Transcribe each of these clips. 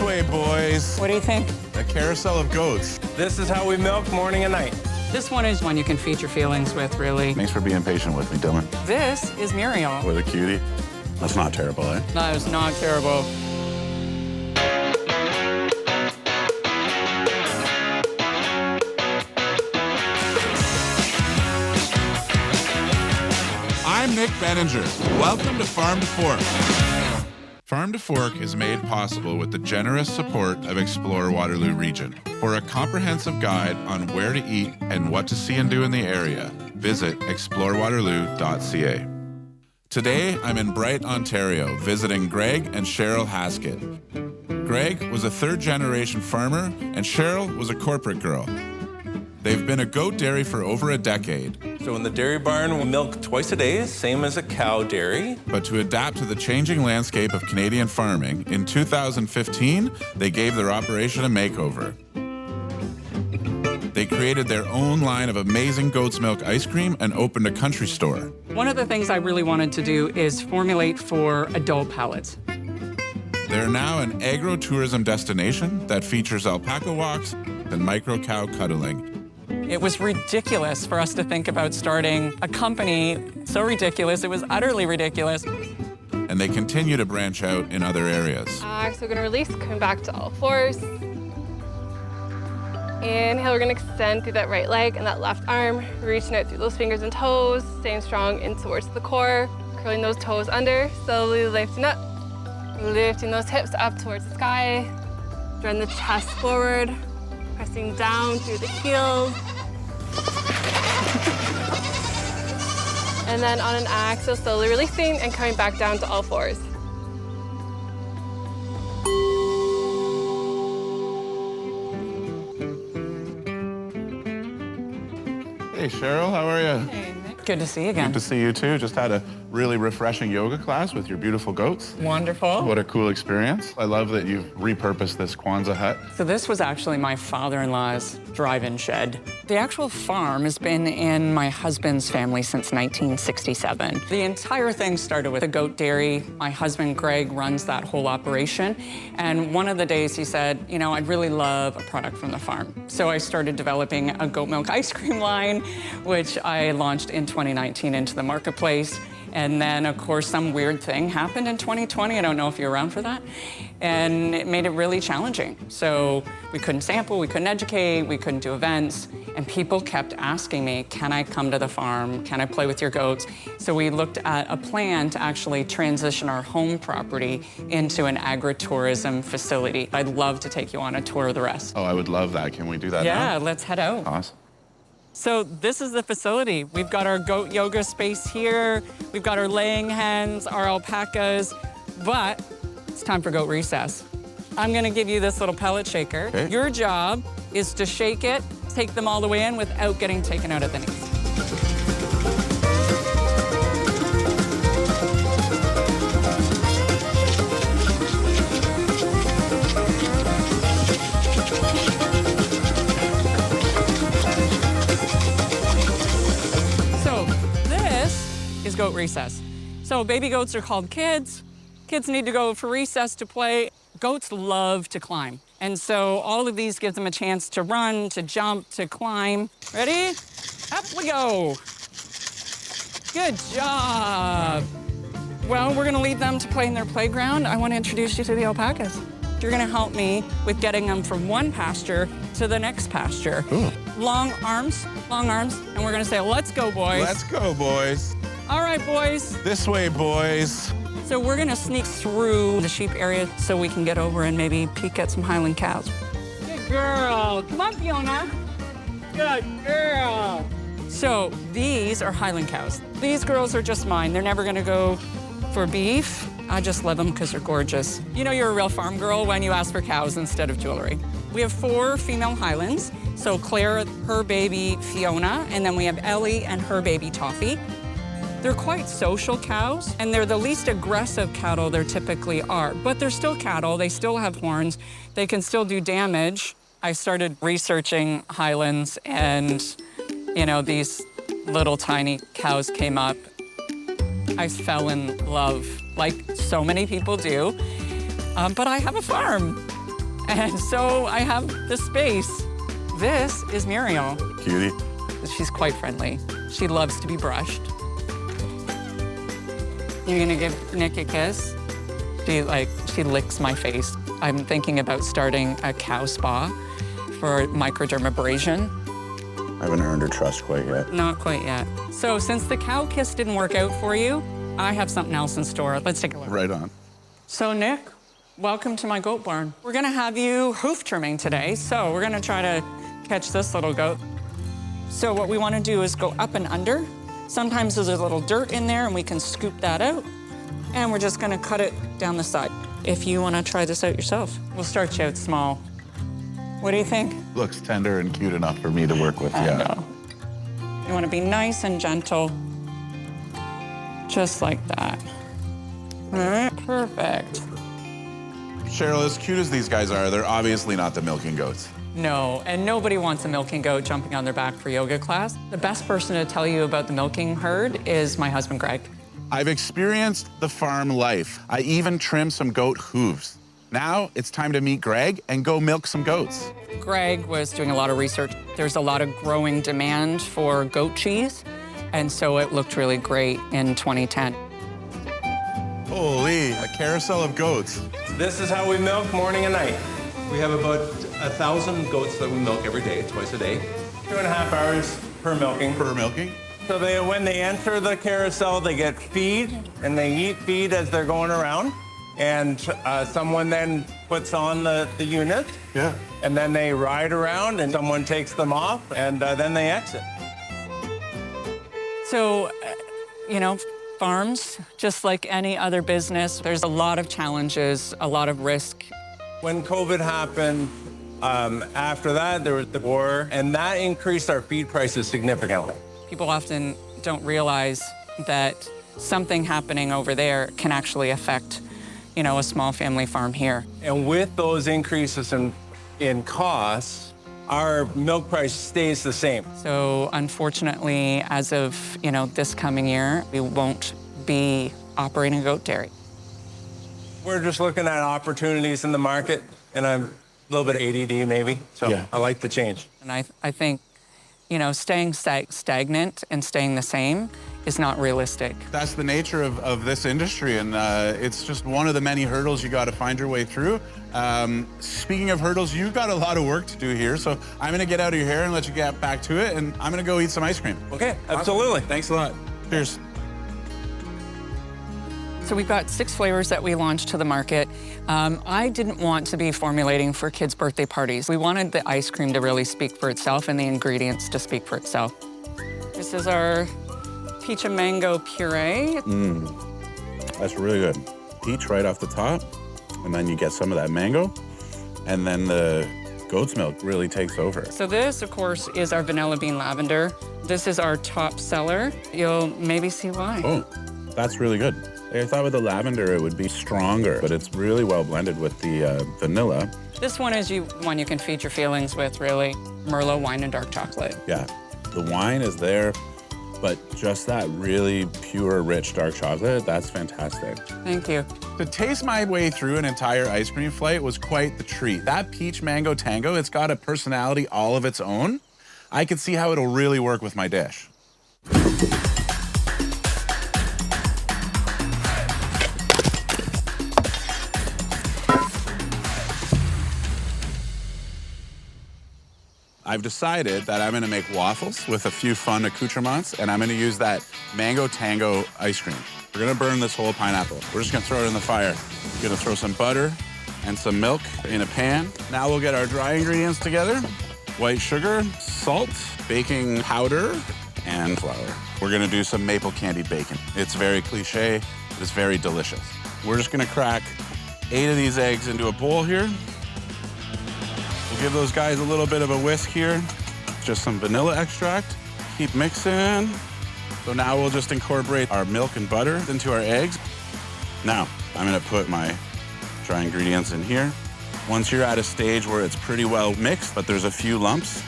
This way, boys. What do you think? A carousel of goats. This is how we milk morning and night. This one is one you can feed your feelings with, really. Thanks for being patient with me, Dylan. This is Muriel. With a cutie. That's not terrible, eh? That is not terrible. I'm Nick Benninger. Welcome to Farm to Fork. Farm to Fork is made possible with the generous support of Explore Waterloo Region. For a comprehensive guide on where to eat and what to see and do in the area, visit explorewaterloo.ca. Today, I'm in Bright, Ontario, visiting Greg and Cheryl Haskett. Greg was a third-generation farmer, and Cheryl was a corporate girl. They've been a goat dairy for over a decade. So in the dairy barn, we milk twice a day, same as a cow dairy. But to adapt to the changing landscape of Canadian farming, in 2015, they gave their operation a makeover. They created their own line of amazing goat's milk ice cream and opened a country store. One of the things I really wanted to do is formulate for adult palates. They're now an agrotourism destination that features alpaca walks and micro-cow cuddling. It was ridiculous for us to think about starting a company so ridiculous, it was utterly ridiculous. And they continue to branch out in other areas. So we're gonna release, come back to all fours. Inhale, we're gonna extend through that right leg and that left arm, reaching out through those fingers and toes, staying strong in towards the core, curling those toes under, slowly lifting up, lifting those hips up towards the sky, drawing the chest forward, pressing down through the heels. And then on an exhale, slowly releasing and coming back down to all fours. Hey, Cheryl, how are you? Hey, Nick. Good to see you again. Good to see you, too. Just had a really refreshing yoga class with your beautiful goats. Wonderful. What a cool experience. I love that you've repurposed this Kwanzaa hut. So this was actually my father-in-law's drive-in shed. The actual farm has been in my husband's family since 1967. The entire thing started with a goat dairy. My husband, Greg, runs that whole operation. And one of the days he said, you know, I'd really love a product from the farm. So I started developing a goat milk ice cream line, which I launched in 2019 into the marketplace. And then, of course, some weird thing happened in 2020. I don't know if you're around for that. And it made it really challenging. So we couldn't sample, we couldn't educate, we couldn't do events. And people kept asking me, can I come to the farm? Can I play with your goats? So we looked at a plan to actually transition our home property into an agritourism facility. I'd love to take you on a tour of the rest. Oh, I would love that. Can we do that now? Yeah, let's head out. Awesome. So this is the facility. We've got our goat yoga space here. We've got our laying hens, our alpacas, but it's time for goat recess. I'm gonna give you this little pellet shaker. Okay. Your job is to shake it, take them all the way in without getting taken out at the knees. Goat recess. So baby goats are called kids. Kids need to go for recess to play. Goats love to climb. And so all of these give them a chance to run, to jump, to climb. Ready? Up we go. Good job. Well, we're gonna leave them to play in their playground. I wanna introduce you to the alpacas. You're gonna help me with getting them from one pasture to the next pasture. Ooh. Long arms, and we're gonna say, let's go, boys. Let's go, boys. All right, boys. This way, boys. So we're gonna sneak through the sheep area so we can get over and maybe peek at some Highland cows. Good girl. Come on, Fiona. Good girl. So these are Highland cows. These girls are just mine. They're never gonna go for beef. I just love them because they're gorgeous. You know you're a real farm girl when you ask for cows instead of jewelry. We have 4 female Highlands. So Claire, her baby Fiona, and then we have Ellie and her baby Toffee. They're quite social cows, and they're the least aggressive cattle there typically are. But they're still cattle, they still have horns, they can still do damage. I started researching Highlands, and you know, these little tiny cows came up. I fell in love, like so many people do. But I have a farm. And so I have the space. This is Muriel. Cutie. She's quite friendly. She loves to be brushed. You're gonna give Nick a kiss? She licks my face. I'm thinking about starting a cow spa for microdermabrasion. I haven't earned her trust quite yet. Not quite yet. So since the cow kiss didn't work out for you, I have something else in store. Let's take a look. Right on. So Nick, welcome to my goat barn. We're gonna have you hoof trimming today. So we're gonna try to catch this little goat. So what we wanna do is go up and under. Sometimes there's a little dirt in there and we can scoop that out. And we're just gonna cut it down the side. If you wanna try this out yourself, we'll start you out small. What do you think? Looks tender and cute enough for me to work with, I yeah. know. You wanna be nice and gentle, just like that. All right, perfect. Cheryl, as cute as these guys are, they're obviously not the milking goats. No, and nobody wants a milking goat jumping on their back for yoga class. The best person to tell you about the milking herd is my husband, Greg. I've experienced the farm life. I even trimmed some goat hooves. Now it's time to meet Greg and go milk some goats. Greg was doing a lot of research. There's a lot of growing demand for goat cheese, and so it looked really great in 2010. Holy, a carousel of goats. This is how we milk morning and night. We have about 1,000 goats that we milk every day, twice a day. 2.5 hours per milking. Per milking? So when they enter the carousel, they get feed, and they eat feed as they're going around. And someone then puts on the unit. Yeah. And then they ride around, and someone takes them off, and then they exit. So, farms, just like any other business, there's a lot of challenges, a lot of risk. When COVID happened, after that, there was the war, and that increased our feed prices significantly. People often don't realize that something happening over there can actually affect, a small family farm here. And with those increases in costs, our milk price stays the same. So unfortunately, as of, this coming year, we won't be operating a goat dairy. We're just looking at opportunities in the market, and I'm a little bit ADD maybe, so Yeah. I like the change. And I think, staying stagnant and staying the same is not realistic. That's the nature of this industry, and it's just one of the many hurdles you got to find your way through. Speaking of hurdles, you've got a lot of work to do here, so I'm going to get out of your hair and let you get back to it, and I'm going to go eat some ice cream. Okay, absolutely. Thanks a lot. Cheers. So we've got 6 flavors that we launched to the market. I didn't want to be formulating for kids' birthday parties. We wanted the ice cream to really speak for itself and the ingredients to speak for itself. This is our peach and mango puree. That's really good. Peach right off the top, and then you get some of that mango, and then the goat's milk really takes over. So this, of course, is our vanilla bean lavender. This is our top seller. You'll maybe see why. Oh, that's really good. I thought with the lavender it would be stronger, but it's really well blended with the vanilla. This one is one you can feed your feelings with, really. Merlot wine and dark chocolate. Yeah, the wine is there, but just that really pure, rich dark chocolate, that's fantastic. Thank you. To taste my way through an entire ice cream flight was quite the treat. That peach mango tango, it's got a personality all of its own. I could see how it'll really work with my dish. I've decided that I'm gonna make waffles with a few fun accoutrements, and I'm gonna use that mango tango ice cream. We're gonna burn this whole pineapple. We're just gonna throw it in the fire. We're gonna throw some butter and some milk in a pan. Now we'll get our dry ingredients together. White sugar, salt, baking powder, and flour. We're gonna do some maple candied bacon. It's very cliche, but it's very delicious. We're just gonna crack 8 of these eggs into a bowl here. We'll give those guys a little bit of a whisk here. Just some vanilla extract. Keep mixing. So now we'll just incorporate our milk and butter into our eggs. Now, I'm gonna put my dry ingredients in here. Once you're at a stage where it's pretty well mixed, but there's a few lumps,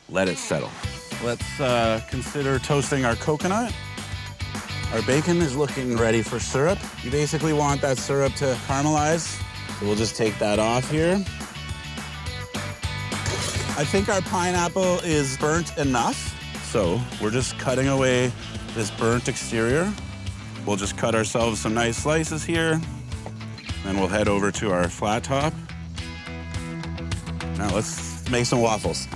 let it settle. Let's consider toasting our coconut. Our bacon is looking ready for syrup. You basically want that syrup to caramelize. So we'll just take that off here. I think our pineapple is burnt enough. So we're just cutting away this burnt exterior. We'll just cut ourselves some nice slices here. Then we'll head over to our flat top. Now let's make some waffles.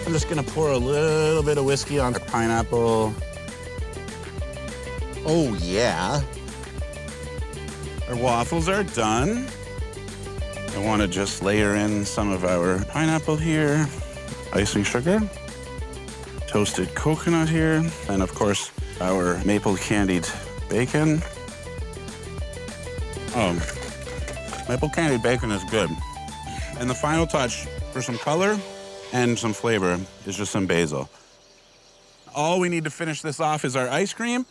I'm just gonna pour a little bit of whiskey on the pineapple. Oh yeah. Our waffles are done. I wanna just layer in some of our pineapple here, icing sugar, toasted coconut here, and of course, our maple candied bacon. Maple candied bacon is good. And the final touch for some color and some flavor is just some basil. All we need to finish this off is our ice cream,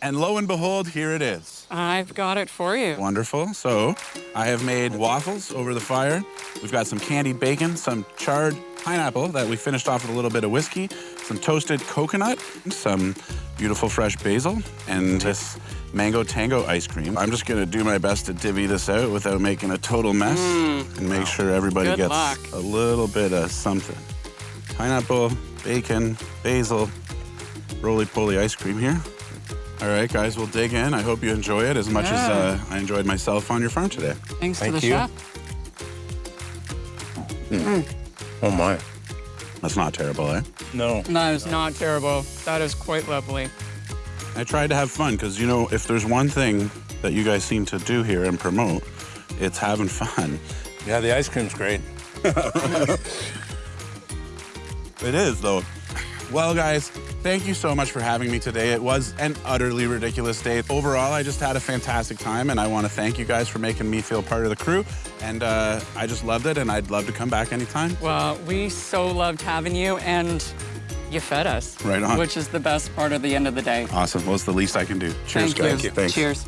and lo and behold, here it is. I've got it for you. Wonderful. So I have made waffles over the fire. We've got some candied bacon, some charred pineapple that we finished off with a little bit of whiskey, some toasted coconut, some beautiful fresh basil, and this mango tango ice cream. I'm just gonna do my best to divvy this out without making a total mess and make sure everybody Good gets luck. a little bit of something. Pineapple, bacon, basil, roly-poly ice cream here. All right, guys, we'll dig in. I hope you enjoy it as much as I enjoyed myself on your farm today. Thanks to Thank the you. chef. Oh my. That's not terrible, eh? No. That is not terrible. That is quite lovely. I tried to have fun because, you know, if there's one thing that you guys seem to do here and promote, it's having fun. Yeah, the ice cream's great. It is, though. Well, guys, thank you so much for having me today. It was an utterly ridiculous day. Overall, I just had a fantastic time, and I want to thank you guys for making me feel part of the crew. And I just loved it, and I'd love to come back anytime. Well, we so loved having you, and you fed us. Right on. Which is the best part of the end of the day. Awesome. Well, it's the least I can do. Cheers, Thank guys. you. Thanks. Cheers.